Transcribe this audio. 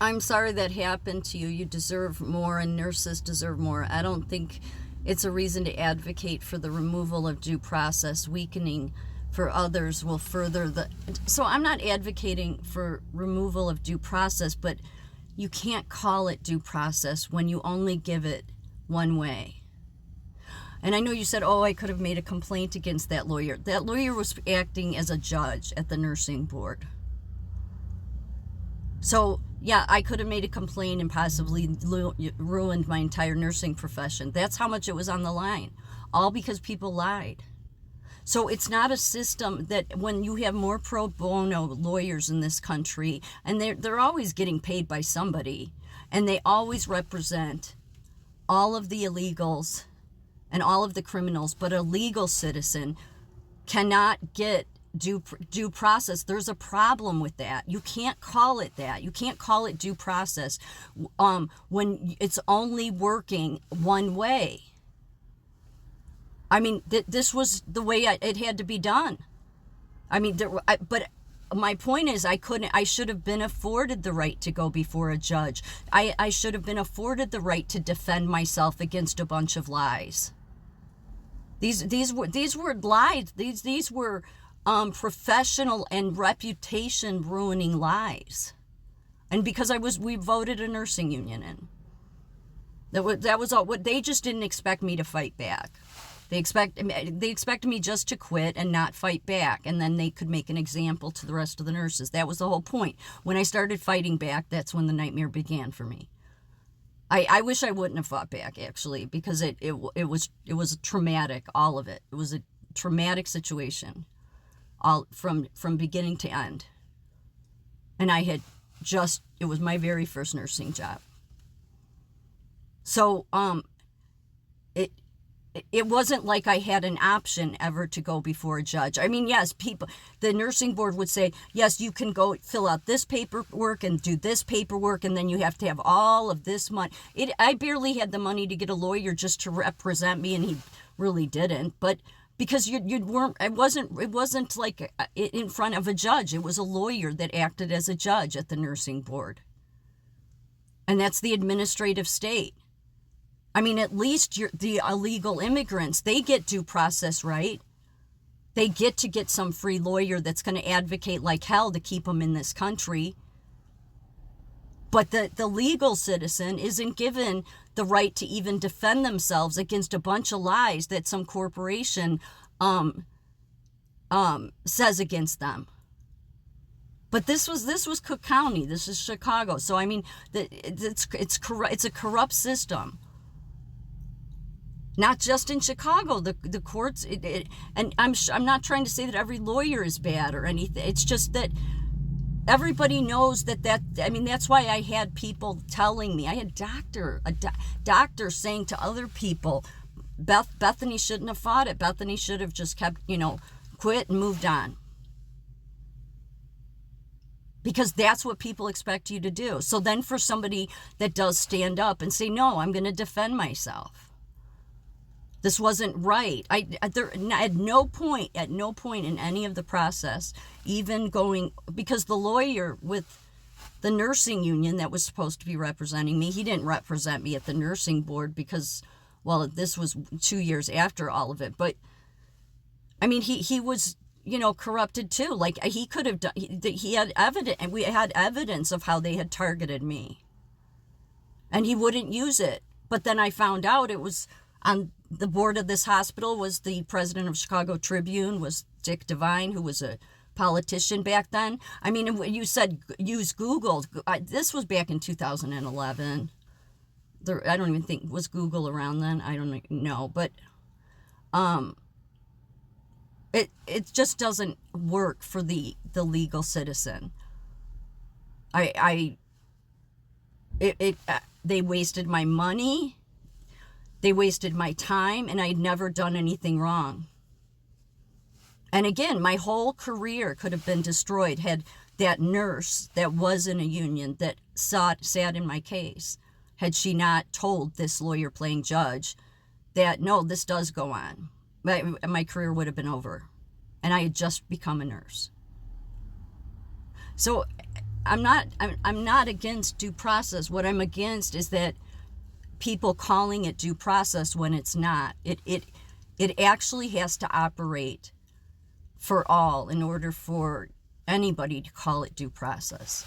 I'm sorry that happened to you. You deserve more, and nurses deserve more. I don't think it's a reason to advocate for the removal of due process. Weakening for others will further the... So I'm not advocating for removal of due process, but you can't call it due process when you only give it one way. And I know you said, oh, I could have made a complaint against that lawyer. That lawyer was acting as a judge at the nursing board. So, yeah, I could have made a complaint and possibly ruined my entire nursing profession. That's how much it was on the line. All because people lied. So it's not a system that when you have more pro bono lawyers in this country, and they're always getting paid by somebody, and they always represent all of the illegals and all of the criminals, but a legal citizen cannot get due process. There's a problem with that. You can't call it that. You can't call it due process when it's only working one way. I mean, this was the way it had to be done. I mean, but my point is, I should have been afforded the right to go before a judge. I should have been afforded the right to defend myself against a bunch of lies. These were lies. These were professional and reputation ruining lies. And because we voted a nursing union in. That was all. What they just didn't expect me to fight back. They expected me just to quit and not fight back, and then they could make an example to the rest of the nurses. That was the whole point. When I started fighting back, that's when the nightmare began for me. I wish I wouldn't have fought back, actually, because it was traumatic, all of it. It was a traumatic situation, all from beginning to end. And it was my very first nursing job. So it wasn't like I had an option ever to go before a judge. I mean, yes, the nursing board would say, yes, you can go fill out this paperwork and do this paperwork, and then you have to have all of this money. I barely had the money to get a lawyer just to represent me, and he really didn't. But because it wasn't like in front of a judge. It was a lawyer that acted as a judge at the nursing board. And that's the administrative state. I mean, at least the illegal immigrants, they get due process, right? They get to get some free lawyer that's going to advocate like hell to keep them in this country. But the legal citizen isn't given the right to even defend themselves against a bunch of lies that some corporation says against them. But this was Cook County. This is Chicago. So I mean, it's a corrupt system. Not just in Chicago, the courts, and I'm not trying to say that every lawyer is bad or anything. It's just that everybody knows I mean, that's why I had people telling me. I had a doctor saying to other people, Bethany shouldn't have fought it. Bethany should have just kept, quit and moved on. Because that's what people expect you to do. So then for somebody that does stand up and say, no, I'm going to defend myself. This wasn't right. At no point in any of the process, even going, because the lawyer with the nursing union that was supposed to be representing me, he didn't represent me at the nursing board because, well, this was 2 years after all of it. But, I mean, he was, corrupted too. Like, he could have done, he had evidence, and we had evidence of how they had targeted me. And he wouldn't use it. But then I found out it was on the board of this hospital was the president of Chicago Tribune, was Dick Devine, who was a politician back then. I mean, you said use Google. This was back in 2011. I don't even think, was Google around then? I don't know. But it just doesn't work for the legal citizen. They wasted my money. They wasted my time, and I'd never done anything wrong. And again, my whole career could have been destroyed had that nurse that was in a union that sat in my case, had she not told this lawyer playing judge that, no, this does go on. My career would have been over. And I had just become a nurse. So I'm not against due process. What I'm against is that people calling it due process when it's not. It actually has to operate for all in order for anybody to call it due process.